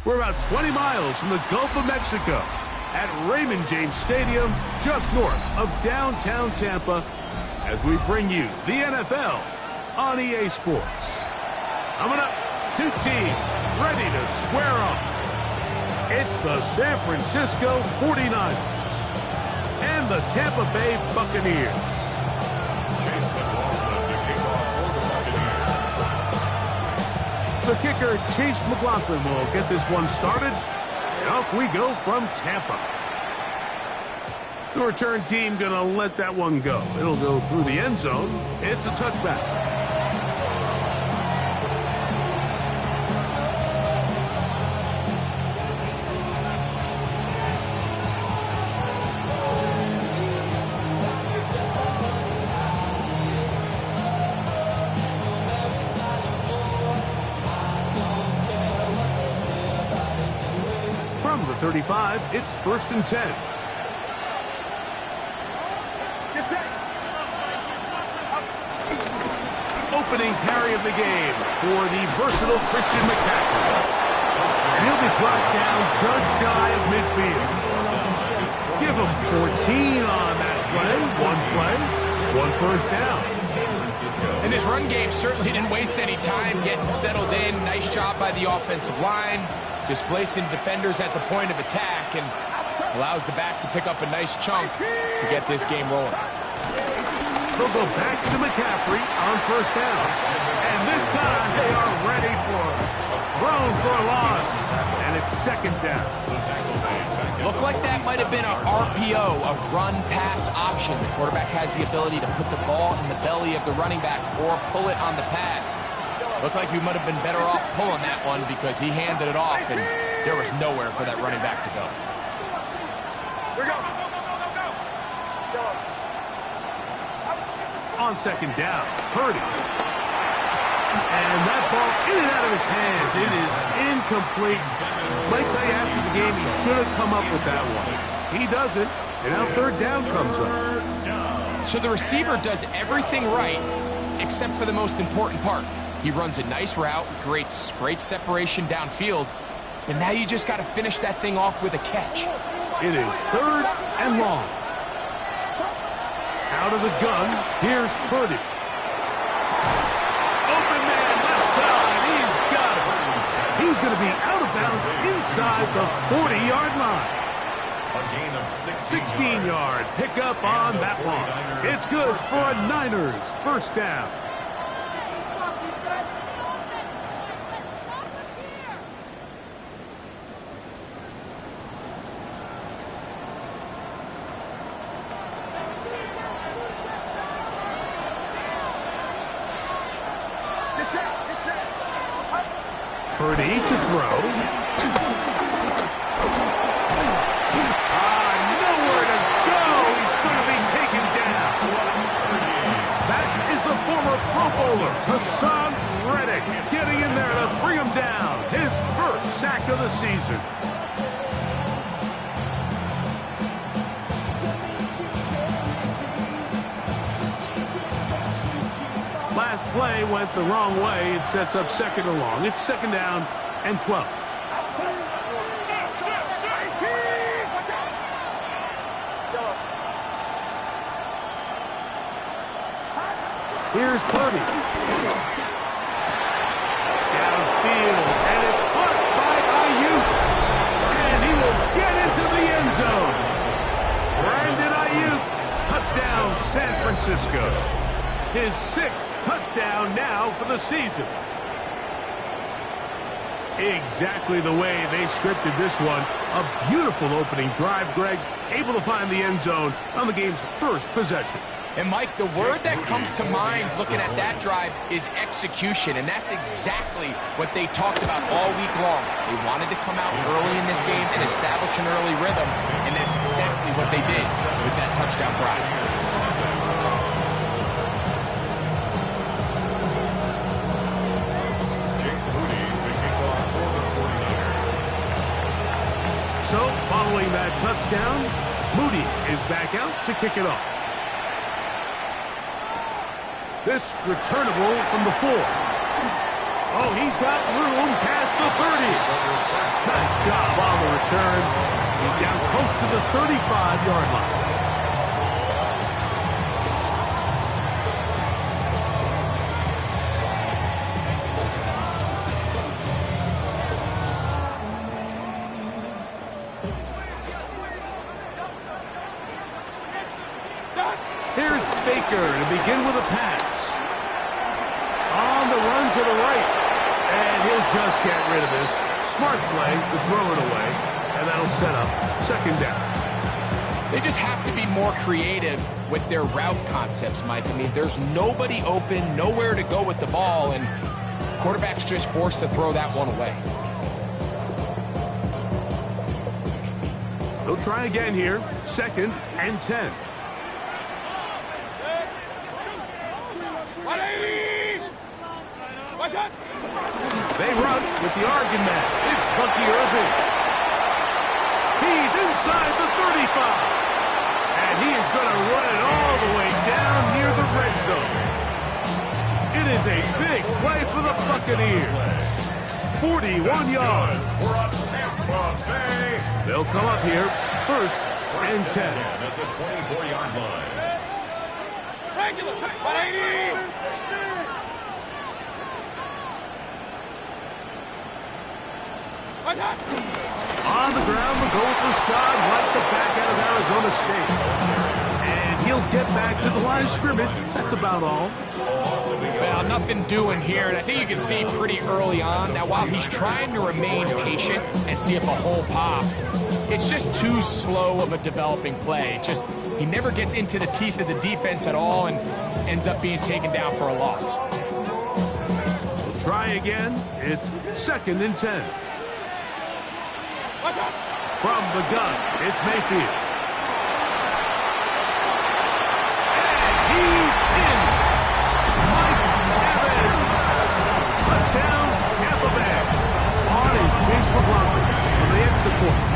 We're about 20 miles from the Gulf of Mexico at Raymond James Stadium, just north of downtown Tampa, as we bring you the NFL on EA Sports. Coming up, two teams ready to square off. It's the San Francisco 49ers and the Tampa Bay Buccaneers. The kicker, Chase McLaughlin, will get this one started. And off we go from Tampa. The return team going to let that one go. It'll go through the end zone. It's a touchback. From the 35, it's 1st and 10. Opening carry of the game for the versatile Christian McCaffrey. And he'll be brought down just shy of midfield. Give him 14 on that play, one first down. And this run game certainly didn't waste any time getting settled in. Nice job by the offensive line, displacing defenders at the point of attack, and allows the back to pick up a nice chunk to get this game rolling. They'll go back to McCaffrey on first down. And this time they are ready for it. Thrown for a loss. And it's 2nd down. Looked like that might have been a RPO, a run-pass option. The quarterback has the ability to put the ball in the belly of the running back or pull it on the pass. Looked like we might have been better off pulling that one because he handed it off and there was nowhere for that running back to go. Here we go. On 2nd down, Purdy. And that ball in and out of his hands. It is incomplete. Might tell you after the game he should have come up with that one. He doesn't, and now 3rd down comes up. So the receiver does everything right except for the most important part. He runs a nice route, great separation downfield, and now you just got to finish that thing off with a catch. It is 3rd and long. Out of the gun, here's Purdy. Open man, left side, he's got it. He's going to be out of bounds inside the 40-yard line. A gain of 16-yard pickup on that one. It's good for a Niners 1st down. Purdy to throw. Nowhere to go. He's going to be taken down. That is the former Pro Bowler, Hassan Reddick, getting in there to bring him down. His 1st sack of the season. Last play went the wrong way. It sets up 2nd and long. It's 2nd down and 12. Here's Purdy. Downfield, and it's caught by Ayuk. And he will get into the end zone. Brandon Ayuk, touchdown San Francisco. His 6th touchdown now for the season. Exactly the way they scripted this one. A beautiful opening drive, Greg. Able to find the end zone on the game's 1st possession. And, Mike, the word that comes to mind looking at that drive is execution, and that's exactly what they talked about all week long. They wanted to come out early in this game and establish an early rhythm, and that's exactly what they did with that touchdown drive. So, following that touchdown, Moody is back out to kick it off. This returnable from the 4. Oh, he's got room past the 30. Nice job on the return. He's down close to the 35-yard line. Here's Baker to begin with a pass. On the run to the right. And he'll just get rid of this. Smart play to throw it away. And that'll set up second down. They just have to be more creative with their route concepts, Mike. I mean, there's nobody open, nowhere to go with the ball, and quarterback's just forced to throw that one away. They'll try again here. 2nd and 10. They run with the Oregon man. It's Bucky Irving. He's inside the 35. And he is going to run it all the way down near the red zone. It is a big play for the Buccaneers. 41 yards. They'll come up here. 1st and 10. At the 24-yard line. On the ground, the goal for Rashad, right the back out of Arizona State. And he'll get back to the line of scrimmage. That's about all. Well, nothing doing here, and I think you can see pretty early on. Now, while he's trying to remain patient and see if a hole pops, it's just too slow of a developing play. He never gets into the teeth of the defense at all and ends up being taken down for a loss. We'll try again. It's 2nd and 10. From the gun, it's Mayfield. And he's in. Mike Evans. Touchdown, Tampa Bay. On is Chase McLaughlin from the extra point.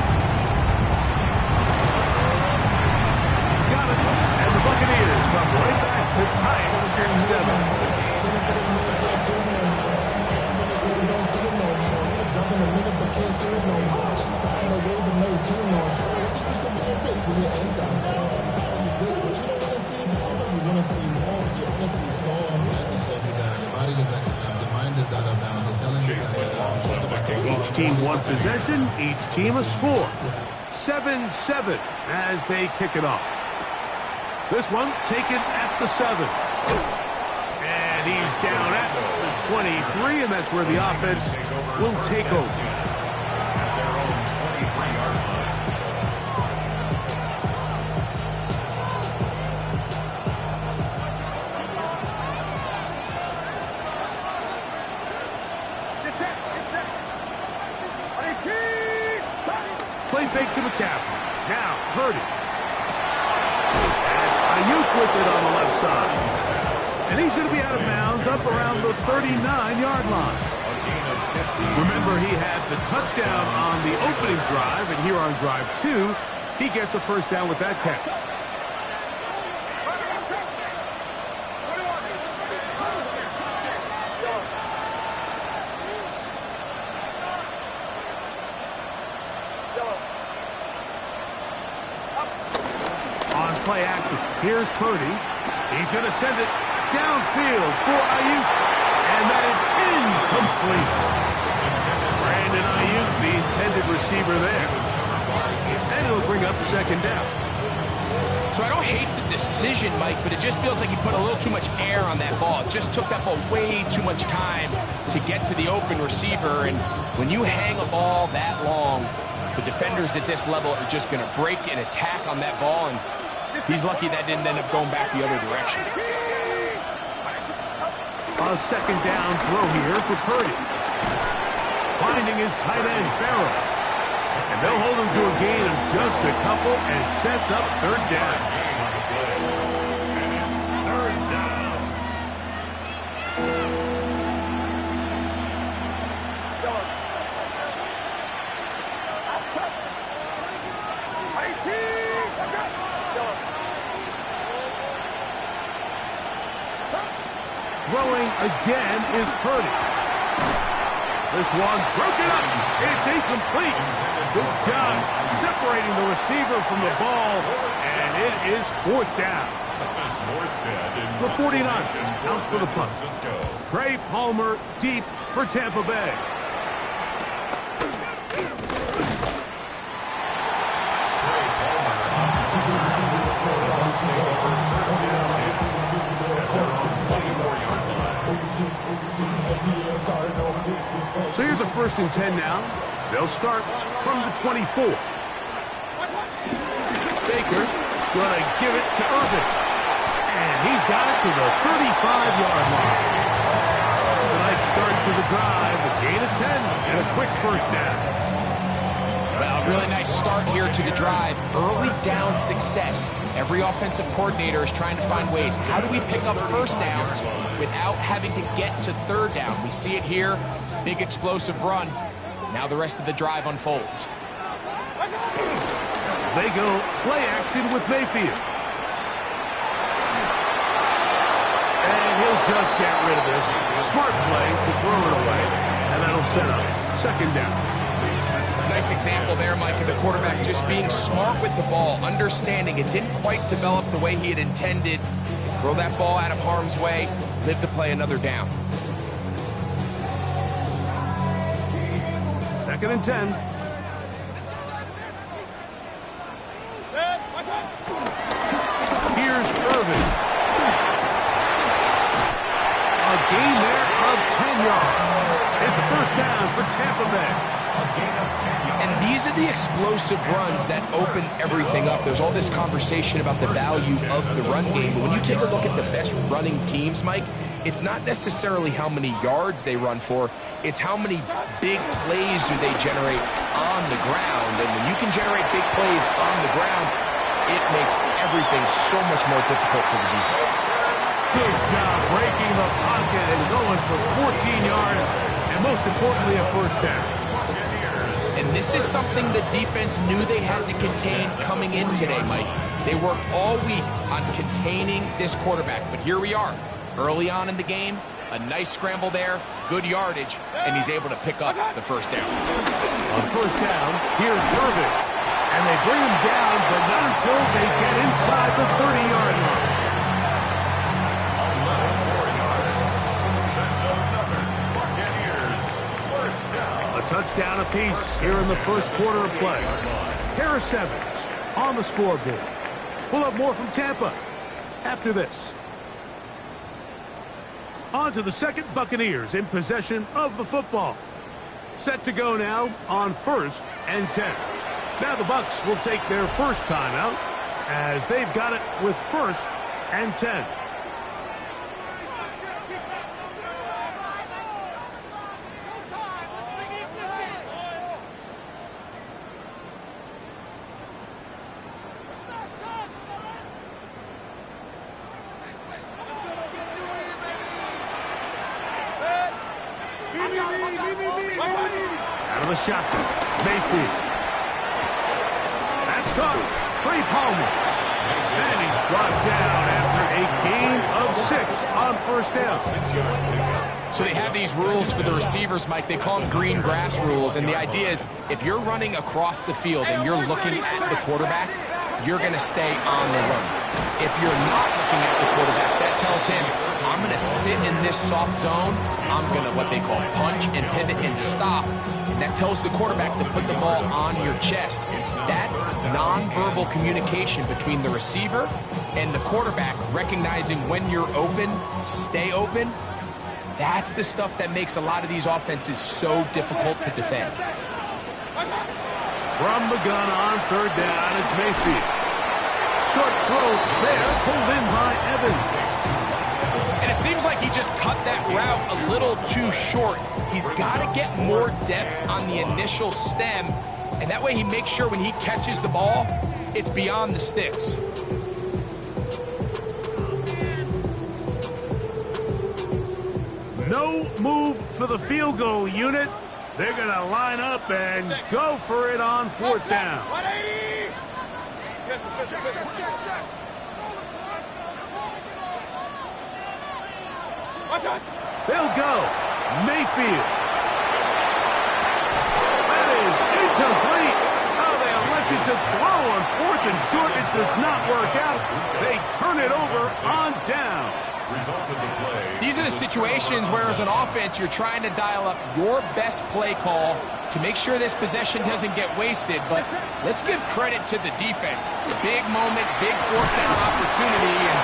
He's got it. And the Buccaneers come right back to tie it at 7. Each team one possession, each team a score. 7-7 as they kick it off. This one taken at the 7. And he's down at the 23, and that's where the offense will take over. Play fake to McCaffrey. Now, Purdy. That's Ayuk with it on the left side. And he's going to be out of bounds up around the 39-yard line. Remember, he had the touchdown on the opening drive, and here on drive 2, he gets a first down with that catch. Play action. Here's Purdy. He's going to send it downfield for Ayuk. And that is incomplete. Brandon Ayuk, the intended receiver there. And it'll bring up 2nd down. So I don't hate the decision, Mike, but it just feels like he put a little too much air on that ball. It just took that ball way too much time to get to the open receiver. And when you hang a ball that long, the defenders at this level are just going to break and attack on that ball, and he's lucky that didn't end up going back the other direction. A 2nd down throw here for Purdy. Finding his tight end, Farrell. And they'll hold him to a gain of just a couple, and it sets up 3rd down. And it's 3rd down. Throwing again is Purdy. This one broken up. It's incomplete. Good job separating the receiver from the ball, and it is fourth down. The 49ers out for the punt. Trey Palmer deep for Tampa Bay. So here's a 1st and 10 now. They'll start from the 24. Baker gonna give it to Irvin. And he's got it to the 35-yard line. It's a nice start to the drive. A gain of 10 and a quick 1st down. Well, really nice start here to the drive. Early down success. Every offensive coordinator is trying to find ways. How do we pick up 1st downs without having to get to 3rd down? We see it here. Big explosive run. Now the rest of the drive unfolds. They go play action with Mayfield. And he'll just get rid of this. Smart play to throw it away. And that'll set up 2nd down. Nice example there, Mike, of the quarterback just being smart with the ball, understanding it didn't quite develop the way he had intended. Throw that ball out of harm's way, live to play another down. 2nd and 10. Here's Irvin. A gain there of 10 yards. It's a 1st down for Tampa Bay. And these are the explosive runs that open everything up. There's all this conversation about the value of the run game, but when you take a look at the best running teams, Mike, it's not necessarily how many yards they run for, it's how many big plays do they generate on the ground. And when you can generate big plays on the ground, it makes everything so much more difficult for the defense. Good job breaking the pocket and going for 14 yards, and most importantly, a 1st down. And this is something the defense knew they had to contain coming in today, Mike. They worked all week on containing this quarterback, but here we are. Early on in the game, a nice scramble there, good yardage, and he's able to pick up the 1st down. On 1st down, here's Irvin. And they bring him down, but not until they get inside the 30-yard line. Touchdown apiece here in the 1st quarter of play. Harris Evans on the scoreboard. We'll have more from Tampa after this. On to the 2nd. Buccaneers in possession of the football. Set to go now on 1st and 10. Now the Bucs will take their 1st timeout as they've got it with 1st and 10. Out of the shotgun, Mayfield. That's caught. Trey Palmer. And he's brought down after a gain of 6 on 1st down. So they have these rules for the receivers, Mike. They call them green grass rules. And the idea is if you're running across the field and you're looking at the quarterback, you're going to stay on the run. If you're not looking at the quarterback, that tells him, I'm going to sit in this soft zone. I'm going to what they call punch and pivot and stop. And that tells the quarterback to put the ball on your chest. That nonverbal communication between the receiver and the quarterback, recognizing when you're open, stay open, that's the stuff that makes a lot of these offenses so difficult to defend. From the gun on 3rd down, it's Mayfield. Short throw there, pulled in by Evans. And it seems like he just cut that route a little too short. He's got to get more depth on the initial stem, and that way he makes sure when he catches the ball, it's beyond the sticks. No move for the field goal unit. They're going to line up and go for it on 4th down. They'll go. Mayfield. That is incomplete. Oh, they elected to throw on 4th and short. It does not work out. They turn it over on down. These are the situations where, as an offense, you're trying to dial up your best play call to make sure this possession doesn't get wasted. But let's give credit to the defense. Big moment, big 4th down opportunity, and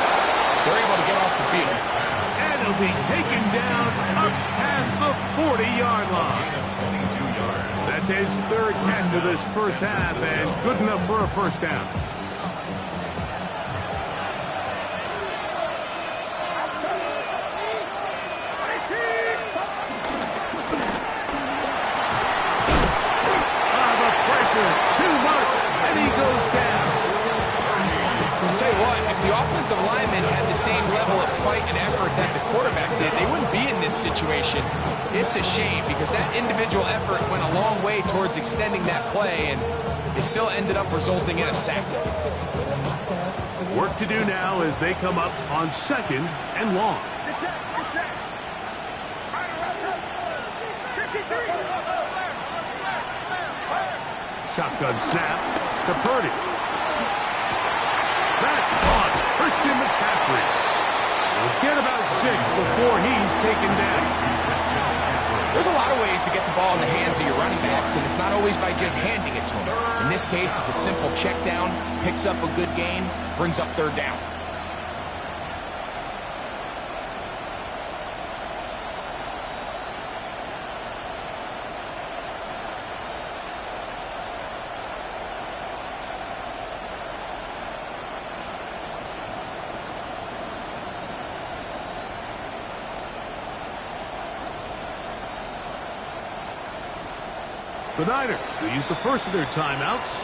they're able to get off the field. And it'll be taken down up past the 40-yard line. That's his 3rd catch of this first half, and good enough for a first down. Too much, and he goes down. I'll tell you what, if the offensive lineman had the same level of fight and effort that the quarterback did, they wouldn't be in this situation. It's a shame because that individual effort went a long way towards extending that play, and it still ended up resulting in a sack. Work to do now as they come up on 2nd and long. Shotgun snap to Purdy. That's caught. Christian McCaffrey will get about 6 before he's taken down. There's a lot of ways to get the ball in the hands of your running backs, and it's not always by just handing it to them. In this case, it's a simple check down, picks up a good gain, brings up 3rd down. The Niners, they use the first of their timeouts.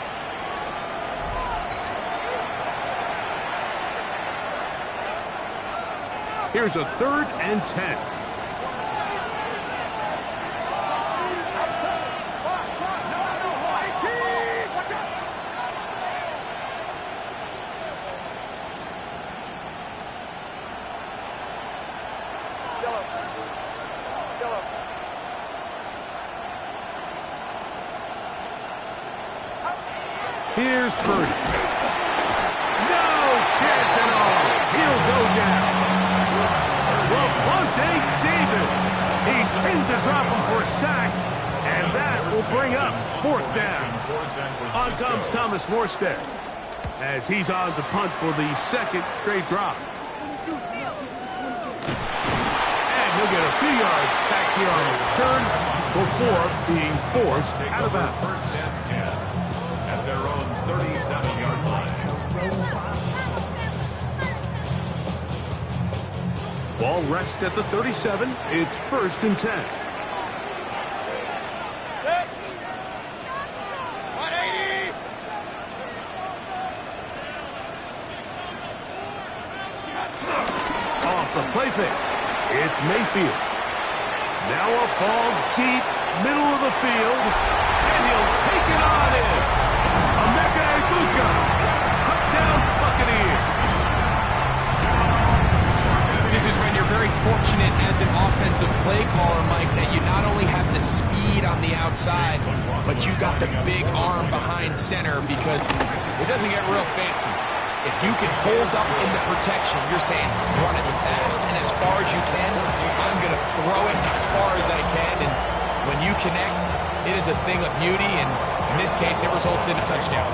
Here's a 3rd and 10. Here's Purdy. No chance at all. He'll go down. LaFonte David. He spins to drop him for a sack, and that will bring up 4th down. On comes Thomas Morstead as he's on to punt for the 2nd straight drop. And he'll get a few yards back here on the return before being forced out of bounds. Their own 37-yard line. Ball rests at the 37. It's 1st and 10. Off the play fake. It's Mayfield. Now a ball deep, middle of the field, and he'll take it on in. Touchdown Buccaneers. This is when you're very fortunate as an offensive play caller, Mike, that you not only have the speed on the outside, but you got the big arm behind center because it doesn't get real fancy. If you can hold up in the protection, you're saying run as fast and as far as you can. I'm going to throw it as far as I can, and when you connect, it is a thing of beauty, and in this case, it results in a touchdown.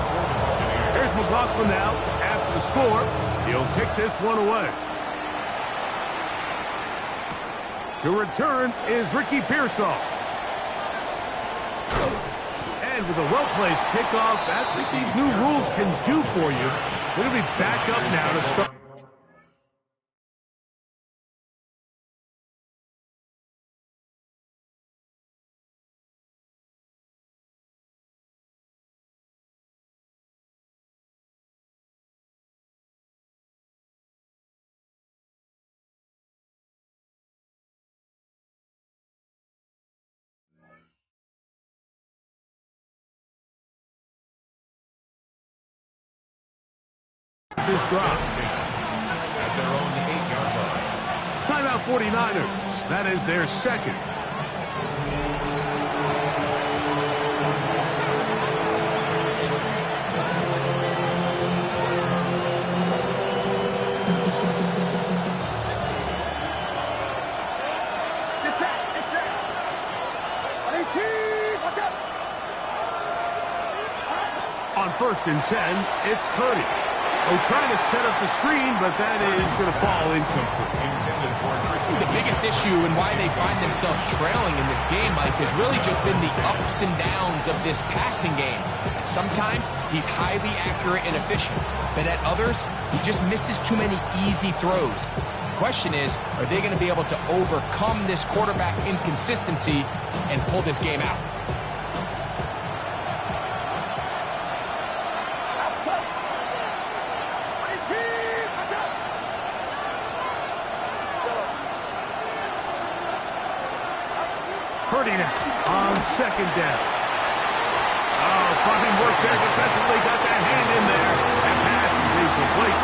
Here's McLaughlin now. After the score, he'll kick this one away. To return is Ricky Pearsall. And with a well-placed kickoff, that's what these new rules can do for you. We're going to be back up now to start. This drop. At their own 8-yard line. Timeout 49ers. That is their 2nd. 1st and 10. It's Purdy. Oh, trying to set up the screen, but that is going to fall incomplete. The biggest issue and why they find themselves trailing in this game, Mike, has really just been the ups and downs of this passing game. And sometimes he's highly accurate and efficient, but at others, he just misses too many easy throws. The question is, are they going to be able to overcome this quarterback inconsistency and pull this game out? Purdy now on 2nd down. Oh, fine work there defensively. Got that hand in there. That pass is incomplete.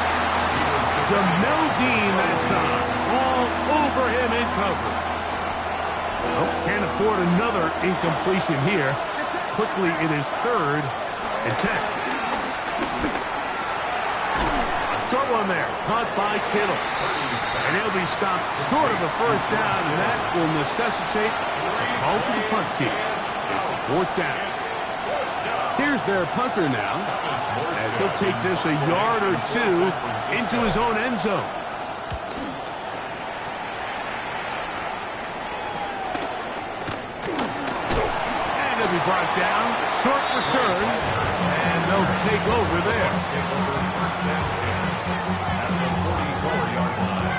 Jamel Dean that time. All over him in cover. Well, can't afford another incompletion here. Quickly, it is 3rd and 10. A short one there. Caught by Kittle. And he'll be stopped short of a 1st down, and that will necessitate call to the punt team. It's 4th down. Here's their punter now, as he'll take this a yard or 2 into his own end zone. And he'll be brought down. Short return, and they'll take over there. First down 10 at the 44-yard line.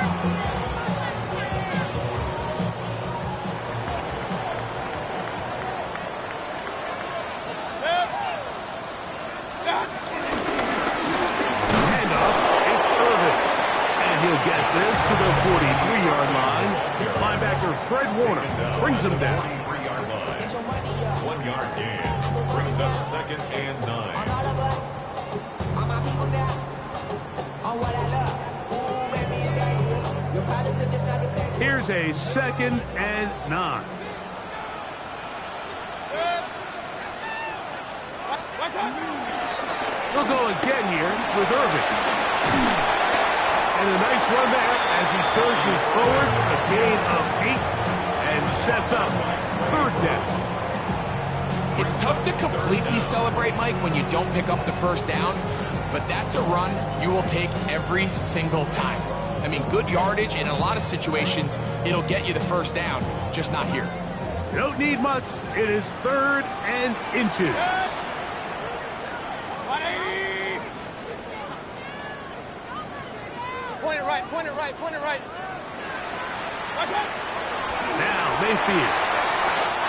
He'll get this to the 43-yard line. Linebacker Fred Warner brings him down. 43-yard line. 1 yard gain. Brings up 2nd and 9. Here's a 2nd and 9. We'll go again here with Irvin. And a nice run there as he surges forward, a gain of 8, and sets up 3rd down. It's tough to completely celebrate, Mike, when you don't pick up the 1st down, but that's a run you will take every single time. I mean, good yardage in a lot of situations, it'll get you the 1st down, just not here. You don't need much. It is 3rd and inches. Point it right. Now Mayfield.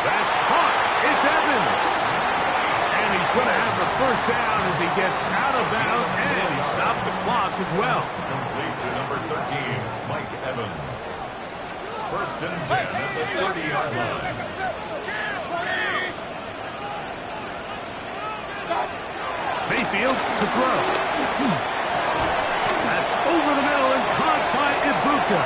That's caught. It's Evans. And he's going to have the 1st down as he gets out of bounds, and he stopped the clock as well. Complete to number 13, Mike Evans. 1st and 10 at the 30-yard line. Mayfield to throw. That's over the middle and caught by Ibuka.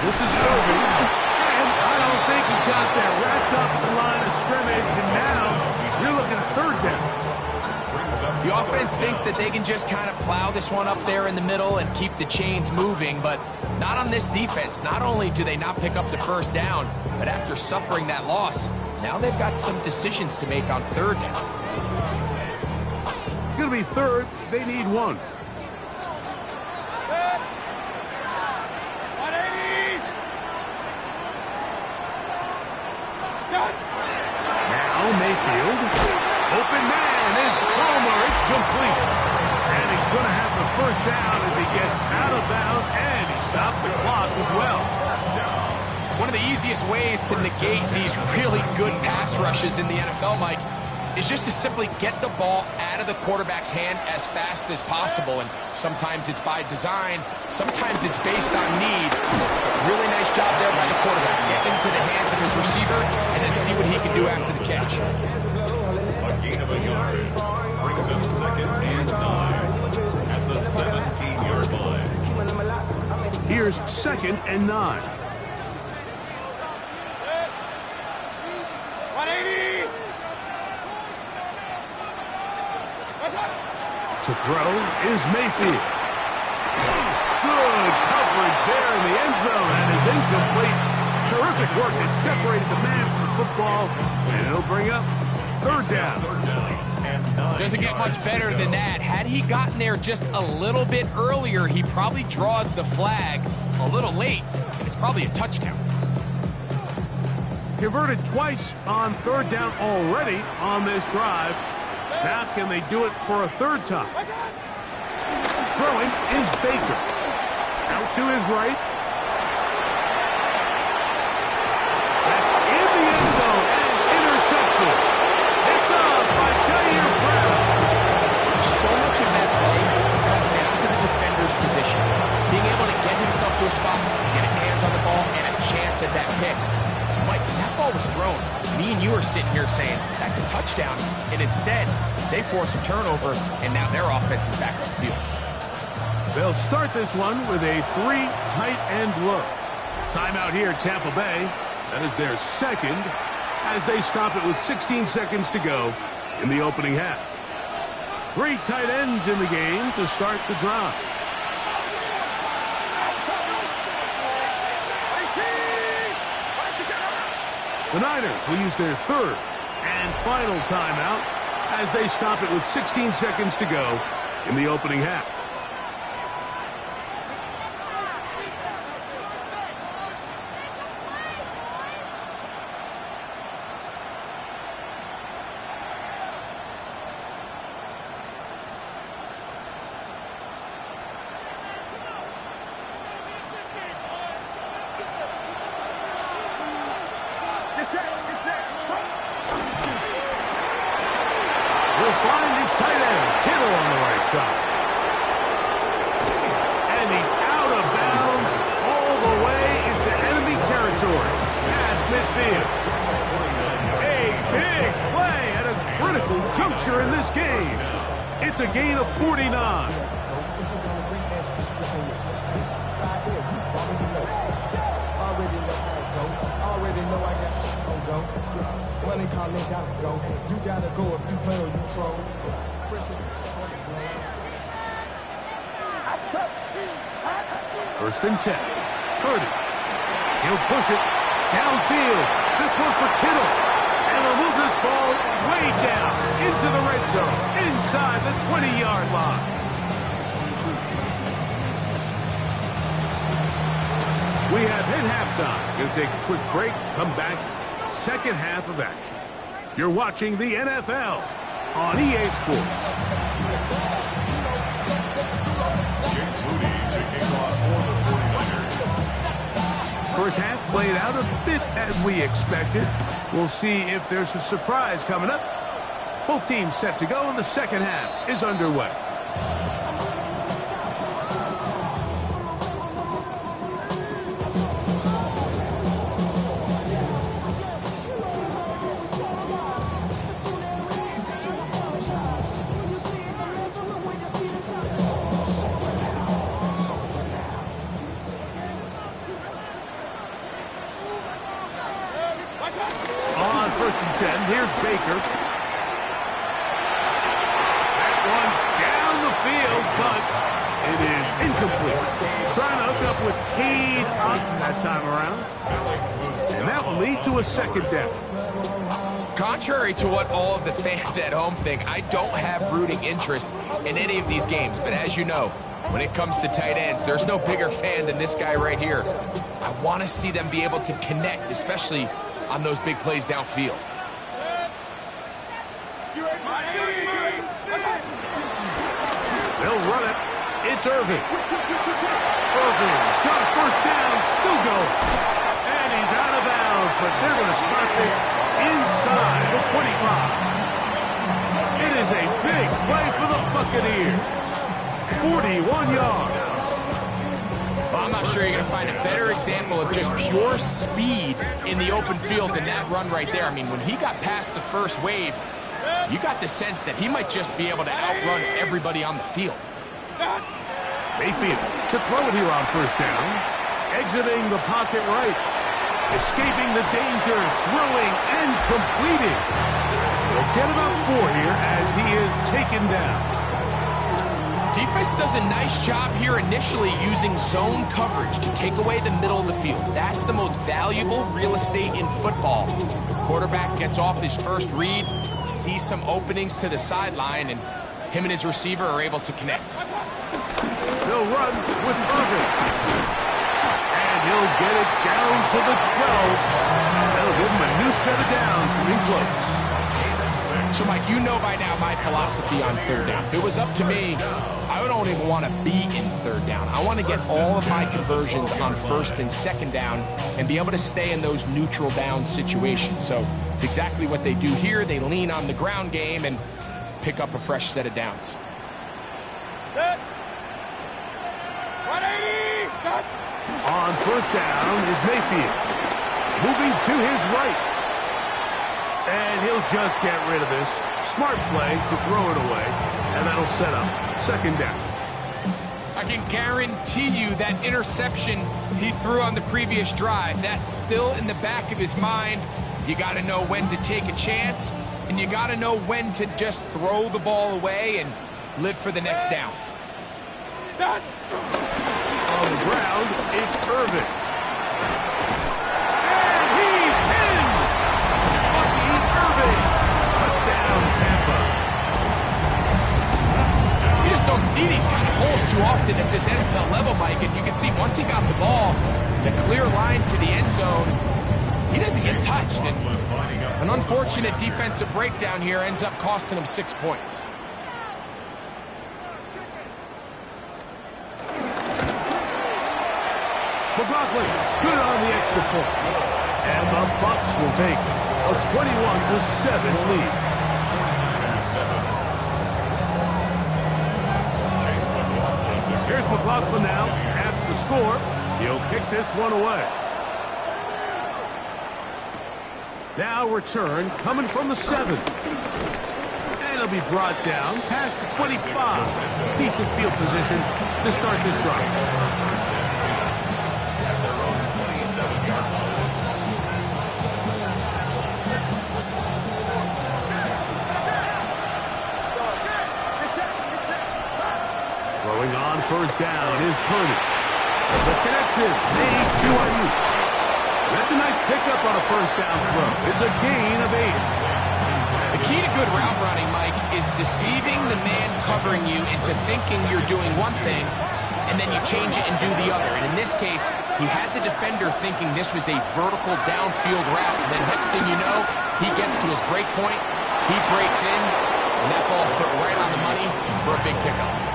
This is Irving, and I don't think he got that wrapped up the line of scrimmage, and now you're looking at 3rd down. The offense thinks that they can just kind of plow this one up there in the middle and keep the chains moving, but not on this defense. Not only do they not pick up the 1st down, but after suffering that loss, now they've got some decisions to make on 3rd down. It's going to be 3rd. They need 1. Now Mayfield. Open man is Palmer. It's complete. And he's going to have the 1st down as he gets out of bounds, and he stops the clock as well. One of the easiest ways to negate these really good pass rushes in the NFL, Mike, is just to simply get the ball out of the quarterback's hand as fast as possible. And sometimes it's by design, sometimes it's based on need. Really nice job there by the quarterback. Get into the hands of his receiver and then see what he can do after the catch. A gain of a yard brings up 2nd and 9 at the 17-yard line. Here's 2nd and 9. To throw is Mayfield. Good coverage there in the end zone, and is incomplete. Terrific work has separated the man from the football, and it'll bring up third down. Doesn't get much better than that. Had he gotten there just a little bit earlier, he probably draws the flag a little late, and it's probably a touchdown. Converted twice on third down already on this drive. Now can they do it for a third time? Throwing is Baker. Out to his right. That's in the end zone and intercepted. Picked off by Jair Brown. So much of that play comes down to the defender's position. Being able to get himself to a spot, to get his hands on the ball, and a chance at that pick. Mike, that ball was thrown. Me and you are sitting here saying, that's a touchdown. And instead, they force a turnover, and now their offense is back on the field. They'll start this one with a 3 tight end look. Timeout here, Tampa Bay. That is their second as they stop it with 16 seconds to go in the opening half. 3 tight ends in the game to start the drive. The Niners will use their third and final timeout as they stop it with 16 seconds to go in the opening half. We'll find his tight end, Kittle, on the right side. And he's out of bounds all the way into enemy territory, past midfield. A big play at a critical juncture in this game. It's a gain of 49. Money calling, gotta go. You gotta go if you play or you troll. First and 10. Purdy. He'll push it downfield. This one for Kittle. And they'll move this ball way down into the red zone, inside the 20-yard line. We have hit halftime. Going to take a quick break, come back. Second half of action. You're watching the NFL on EA Sports. Jake Moody taking off for the 49ers. First half played out a bit as we expected. We'll see if there's a surprise coming up. Both teams set to go, and the second half is underway. On first and 10, here's Baker. That one down the field, but it is incomplete. Trying to hook up with Cade that time around. And that will lead to a second down. Contrary to what all of the fans at home think, I don't have rooting interest in any of these games. But as you know, when it comes to tight ends, there's no bigger fan than this guy right here. I want to see them be able to connect, especially on those big plays downfield. They'll run it. It's Irving. Irving's got a first down, still going. And he's out of bounds, but they're going to start this inside the 25. It is a big play for the Buccaneers. 41 yards. Well, I'm not sure you're going to find a better example of just pure speed in the open field than that run right there. I mean, when he got past the first wave, you got the sense that he might just be able to outrun everybody on the field. Mayfield to throw it here on first down. Exiting the pocket right. Escaping the danger, throwing and completing. He'll get about 4 here as he is taken down. Defense does a nice job here initially using zone coverage to take away the middle of the field. That's the most valuable real estate in football. The quarterback gets off his first read, sees some openings to the sideline, and him and his receiver are able to connect. He'll run with Irvin. And he'll get it down to the 12. That'll give him a new set of downs from in close. So, Mike, you know by now my philosophy on third down. If it was up to me, I don't even want to be in third down. I want to get all of my conversions on first and second down and be able to stay in those neutral down situations. So it's exactly what they do here. They lean on the ground game and pick up a fresh set of downs. Set. 180. Stop. On first down is Mayfield. Moving to his right. And he'll just get rid of this. Smart play to throw it away. And that'll set up second down. I can guarantee you that interception he threw on the previous drive, that's still in the back of his mind. You got to know when to take a chance, and you got to know when to just throw the ball away and live for the next down. Stop. On the ground, it's Irvin. And he's in! Lucky Irvin! Touchdown, Tampa. You just don't see these kind of holes too often at this NFL level, Mike. And you can see once he got the ball, the clear line to the end zone, he doesn't get touched. And an unfortunate defensive breakdown here ends up costing him 6 points. McLaughlin, good on the extra point. And the Bucs will take a 21-7 lead. Here's McLaughlin now. After the score, he'll kick this one away. Now return coming from the 7. And it'll be brought down past the 25. Decent field position to start this drive. Throwing on first down is Purdy. The connection made to Ayuk. That's a nice pickup on a first down throw. It's a gain of 8. The key to good route running, Mike, is deceiving the man covering you into thinking you're doing one thing, and then you change it and do the other. And in this case, he had the defender thinking this was a vertical downfield route, and then next thing you know, he gets to his break point, he breaks in, and that ball's put right on the money for a big pickup.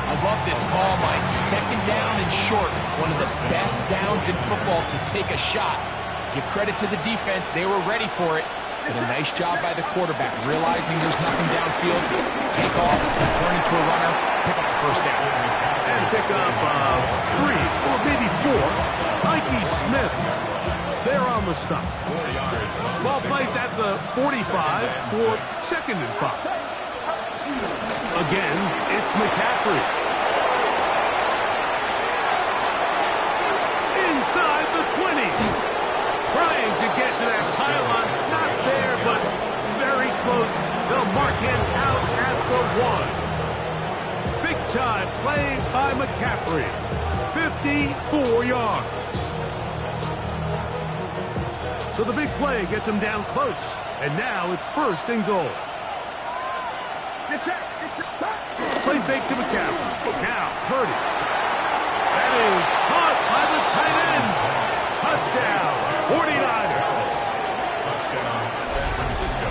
I love this call, Mike. Second down and short. One of the best downs in football to take a shot. Give credit to the defense. They were ready for it. But a nice job by the quarterback, realizing there's nothing downfield. Take off, turn into a runner, pick up the first down. And pick up 3 or maybe 4. Mikey Smith. They're on the stop. Ball placed at the 45 for second and 5. Again, it's McCaffrey. Inside the 20. Trying to get to that pylon. Not there, but very close. They'll mark him out at the 1. Big time play by McCaffrey. 54 yards. So the big play gets him down close. And now it's first and goal. Play fake to McCaffrey. Now, Purdy. That is caught by the tight end. Touchdown, 49ers. Touchdown, San Francisco.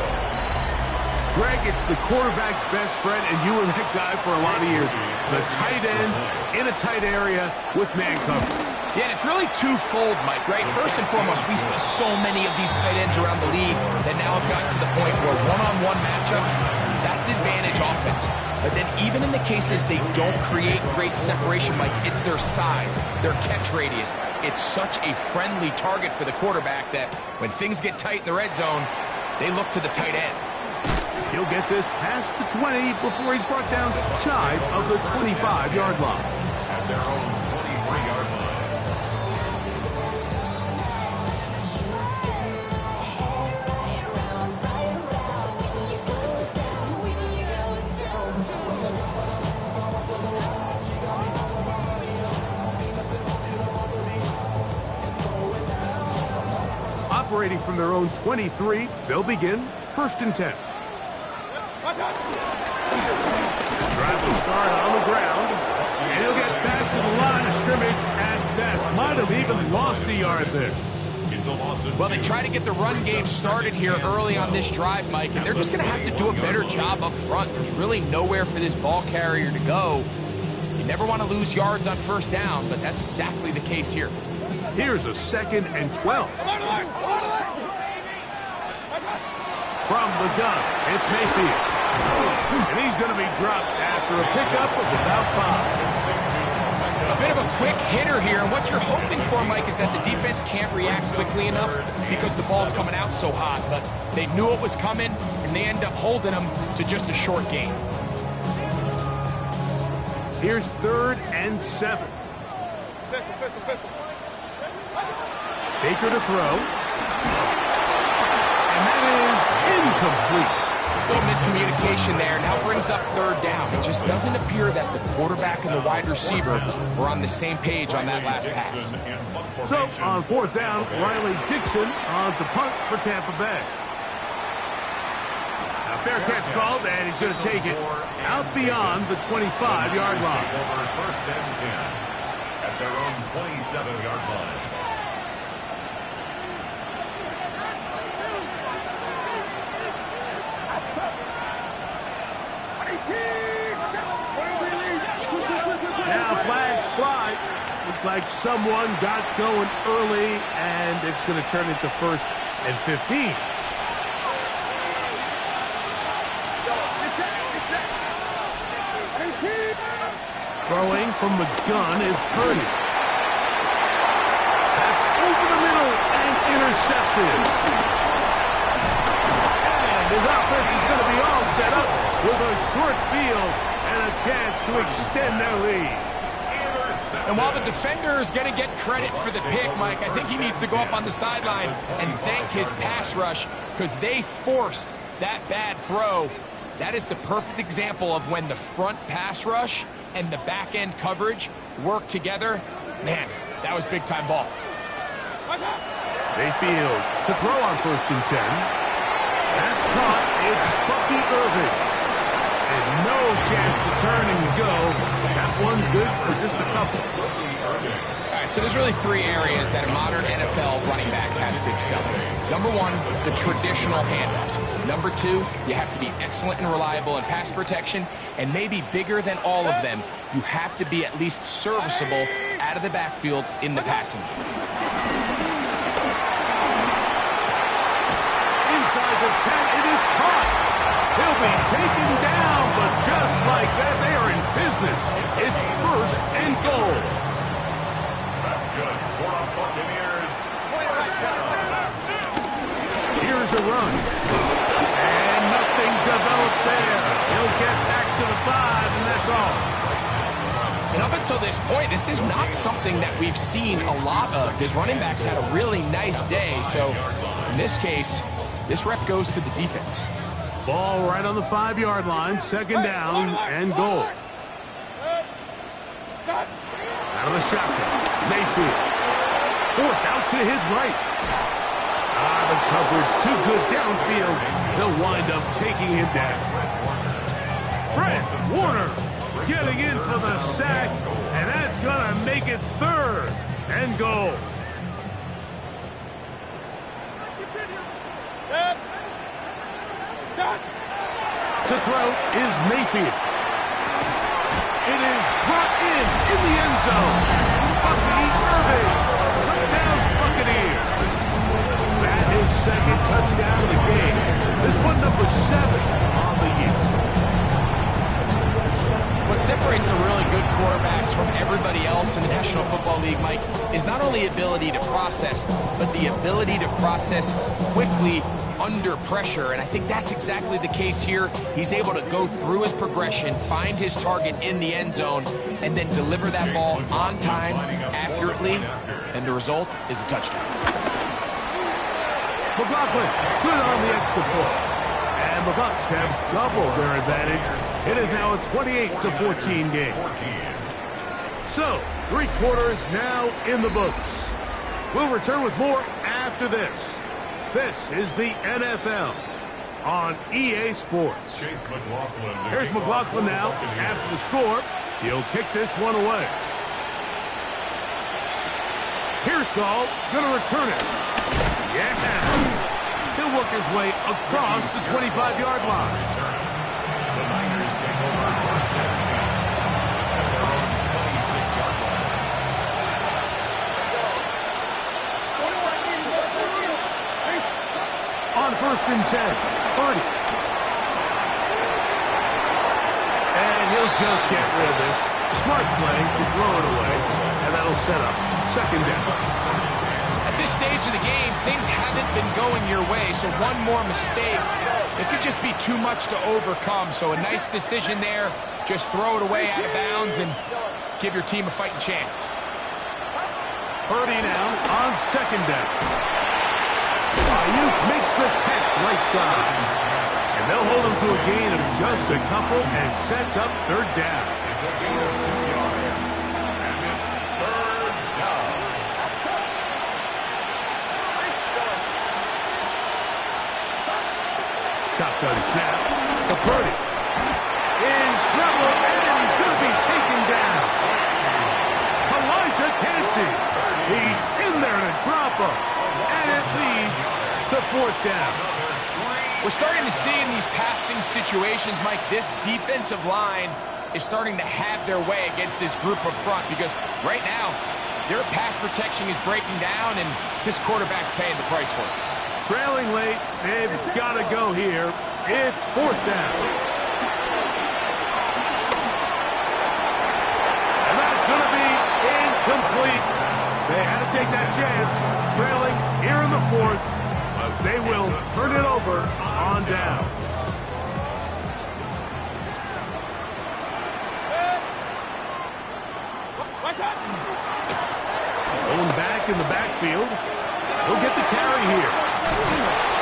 Greg, it's the quarterback's best friend, and you were that guy for a lot of years. The tight end in a tight area with man coverage. Yeah, and it's really twofold, Mike, right? First and foremost, we see so many of these tight ends around the league that now have gotten to the point where one-on-one matchups, that's advantage offense. But then even in the cases they don't create great separation, Mike, it's their size, their catch radius. It's such a friendly target for the quarterback that when things get tight in the red zone, they look to the tight end. He'll get this past the 20 before he's brought down shy of the 25-yard line. At their own 23-yard line. operating from their own 23. They'll begin 1st and 10. Drive will start on the ground, and he'll get back to the line of scrimmage at best. Might have even lost a yard there. Well, they try to get the run game started here early on this drive, Mike, and they're just going to have to do a better job up front. There's really nowhere for this ball carrier to go. You never want to lose yards on 1st down, but that's exactly the case here. Here's a 2nd and 12. From the gun, it's Mayfield. And he's going to be dropped after a pickup of about 5. A bit of a quick hitter here, and what you're hoping for, Mike, is that the defense can't react quickly enough because the ball's coming out so hot. But they knew it was coming, and they end up holding them to just a short gain. Here's 3rd and 7. Baker to throw. And that is incomplete. A little miscommunication there. Now brings up 3rd down. It just doesn't appear that the quarterback and the wide receiver were on the same page on that last pass. So, on 4th down, Riley Dixon on to punt for Tampa Bay. Now, fair catch called, and he's going to take it out beyond the 25-yard line. 1st and 10 at their own 27-yard line. Now flags fly. Looks like someone got going early, and it's going to turn into 1st and 15. Throwing from the gun is Purdy. That's over the middle and intercepted. And his offense is going to be all set up with a short field and a chance to extend their lead. And while the defender is going to get credit for the pick, Mike, I think he needs to go up on the sideline and thank his pass rush because they forced that bad throw. That is the perfect example of when the front pass rush and the back-end coverage work together. Man, that was big-time ball. Mayfield to throw on 1st and 10. That's caught. It's Bucky Irving. And no chance to turn and go. That one good for just a couple. All right, so there's really 3 areas that a modern NFL running back has to excel in. Number 1, the traditional handoffs. Number 2, you have to be excellent and reliable in pass protection. And maybe bigger than all of them, you have to be at least serviceable out of the backfield in the passing game. Inside the 10, it is caught. He'll be taken down, but just like that, they are in business. It's 1st and goal. That's good for the Buccaneers. Here's a run. And nothing developed there. He'll get back to the 5, and that's all. And up until this point, this is not something that we've seen a lot of. His running backs had a really nice day, so in this case, this rep goes to the defense. Ball right on the 5-yard line, 2nd down and goal. Out of the shotgun, Mayfield. Forced out to his right. The coverage too good downfield. They'll wind up taking him down. Fred Warner getting in for the sack, and that's going to make it 3rd and goal. To throw is Mayfield. It is brought in the end zone. Bucky Irving. Touchdown Buccaneers. That is 2nd touchdown of the game. This one number 7 on the year. What separates the really good quarterbacks from everybody else in the National Football League, Mike, is not only ability to process, but the ability to process quickly under pressure, and I think that's exactly the case here. He's able to go through his progression, find his target in the end zone, and then deliver that ball on time, accurately, and the result is a touchdown. McLaughlin, good on the extra point. And the Bucs have doubled their advantage. It is now a 28-14 game. So, 3 quarters now in the books. We'll return with more after this. This is the NFL on EA Sports. Chase McLaughlin. Here's McLaughlin now. After the score, he'll kick this one away. Here's Saul, gonna return it. Yeah. He'll work his way across the 25-yard line. The Niners take over first and 10 at their own 26-yard line. On first and 10, Purdy. And he'll just get rid of this. Smart play to throw it away, and that'll set up second down. At this stage of the game, things haven't been going your way, so one more mistake, it could just be too much to overcome. So a nice decision there. Just throw it away out of bounds and give your team a fighting chance. Purdy now on second down. Ayuk makes the catch right side. And they'll hold him to a gain of just a couple and sets up third down. It's a gain of 2 yards. And it's third down. Shotgun snap to Purdy. In trouble, and he's going to be taken down. Elijah Cansey. He's in there to drop him. And it leads to fourth down. We're starting to see in these passing situations, Mike, this defensive line is starting to have their way against this group up front because right now, their pass protection is breaking down and this quarterback's paying the price for it. Trailing late, they've got to go here. It's fourth down. And that's going to be incomplete. They had to take that chance, trailing here in the fourth. But they will turn it over on down. Going back in the backfield. He'll get the carry here.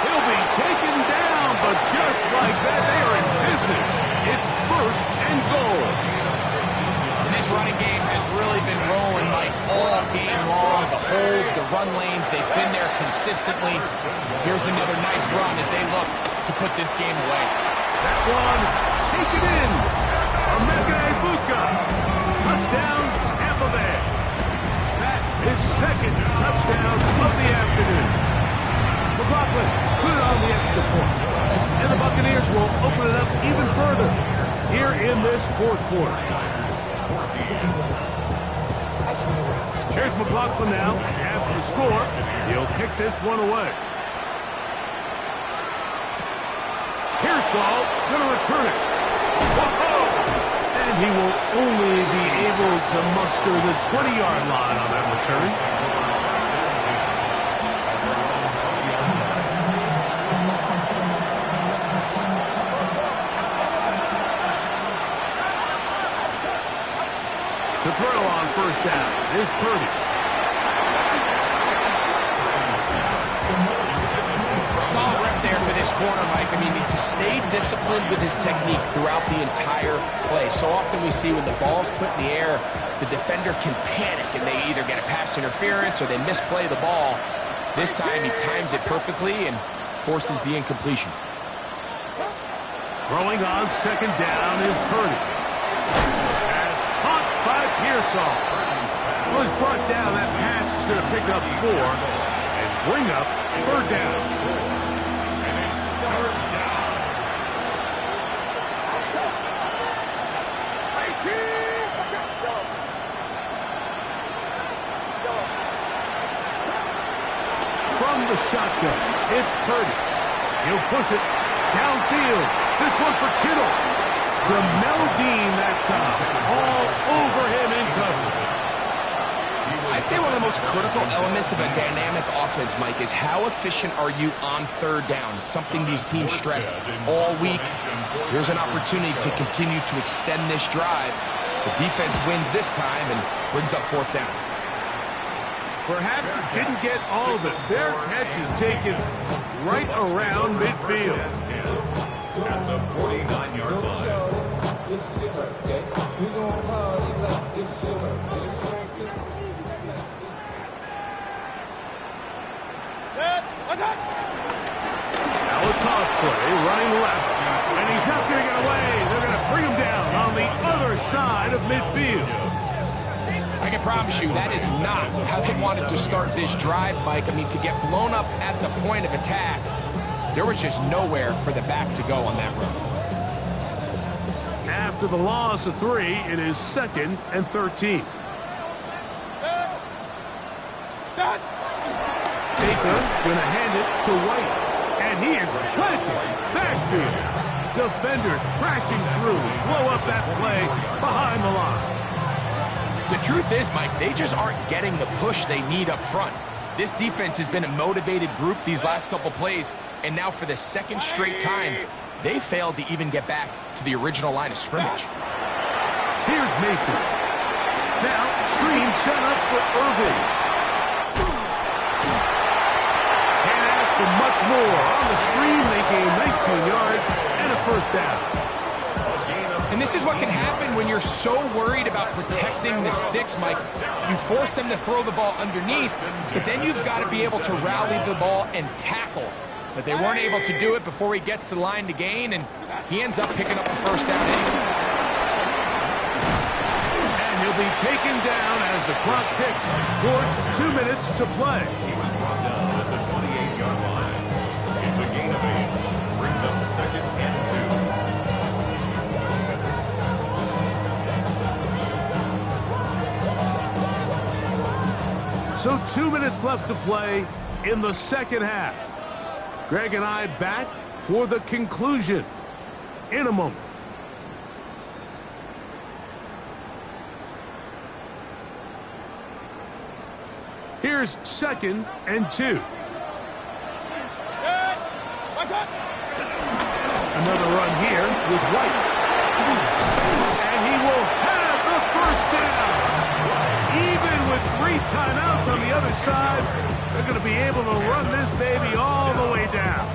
He'll be taken down, but just like that, they are in business. It's first and goal. And this running game has really been rolling, Mike, all game long. The holes, the run lanes, they've been there consistently. Here's another nice run as they look to put this game away. That one, taken in. Emeka Egbuka. Touchdown, Tampa Bay. That is second touchdown of the afternoon. McLaughlin put it on the extra point. And the Buccaneers will open it up even further here in this fourth quarter. Here's McLaughlin now. After the score, he'll kick this one away. Here's Saul, going to return it. Whoa! And he will only be able to muster the 20-yard line on that return. To throw on first down is Purdy. Solid rep there for this corner, Mike. I mean, to stay disciplined with his technique throughout the entire play. So often we see when the ball's put in the air, the defender can panic and they either get a pass interference or they misplay the ball. This time he times it perfectly and forces the incompletion. Throwing on second down is Purdy. By Pearsall. Was brought down. That pass is going to pick up 4 and bring up third down. And it's third down. From the shotgun, it's Purdy. He'll push it downfield. This one for Kittle. Jamel Dean that time. All over him in coverage. I'd say one of the most critical elements of a dynamic offense, Mike, is how efficient are you on third down? It's something these teams stress all week. Here's an opportunity to continue to extend this drive. The defense wins this time and brings up fourth down. Perhaps didn't get all of it. Their catch is taken right around midfield. At the 49-yard line. promise you, that is not how they wanted to start this drive, Mike. I mean, to get blown up at the point of attack, there was just nowhere for the back to go on that run. After the loss of 3, it is 2nd and 13. Start. Baker gonna hand it to White, and he is planted backfield. Defenders crashing through, blow up that play behind the line. The truth is, Mike, they just aren't getting the push they need up front. This defense has been a motivated group these last couple plays, and now for the 2nd straight time, they failed to even get back to the original line of scrimmage. Here's Mayfield. Now, screen set up for Irving. Can't ask for much more. On the screen, they gain 19 yards and a 1st down. And this is what can happen when you're so worried about protecting the sticks, Mike. You force them to throw the ball underneath, but then you've got to be able to rally the ball and tackle. But they weren't able to do it before he gets to the line to gain, and he ends up picking up the 1st down anyway. And he'll be taken down as the clock ticks towards 2 minutes to play. He was brought down at the 28-yard line. It's a gain of 8. Brings up 2nd and 2. So 2 minutes left to play in the 2nd half. Greg and I back for the conclusion in a moment. Here's 2nd and 2. Another run here with White. And he will have the 1st down. Even with 3 timeouts on the other side, they're going to be able to run this baby all the way down.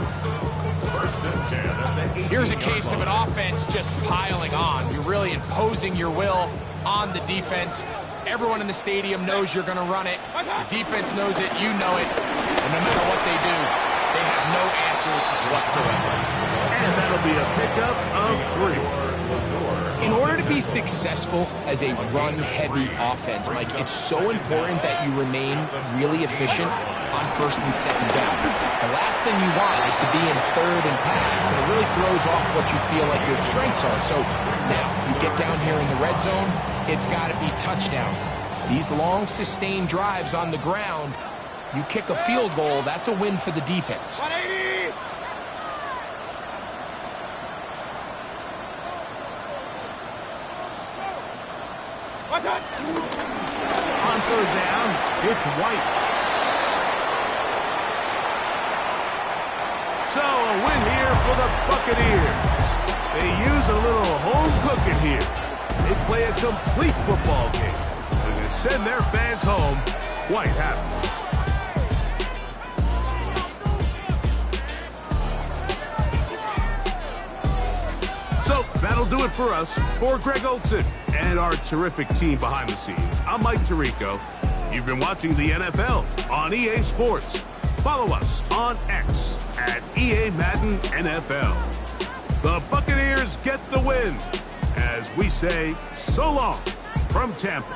1st and 10 at the 18. Here's a case of an offense just piling on. You're really imposing your will on the defense. Everyone in the stadium knows you're going to run it. The defense knows it. You know it. And no matter what they do, they have no answers whatsoever. And that'll be a pickup of 3. In order to be successful as a run-heavy offense, Mike, it's so important that you remain really efficient on 1st and 2nd down. The last thing you want is to be in 3rd and pass, and it really throws off what you feel like your strengths are. So now, you get down here in the red zone, it's got to be touchdowns. These long, sustained drives on the ground, you kick a field goal, that's a win for the defense. 180. On 3rd down, it's White. So a win here for the Buccaneers. They use a little home cooking here. They play a complete football game. They're going to send their fans home quite happy. So that'll do it for us. For Greg Olson and our terrific team behind the scenes, I'm Mike Tirico. You've been watching the NFL on EA Sports. Follow us on X at EA Madden NFL. The Buccaneers get the win as we say so long from Tampa.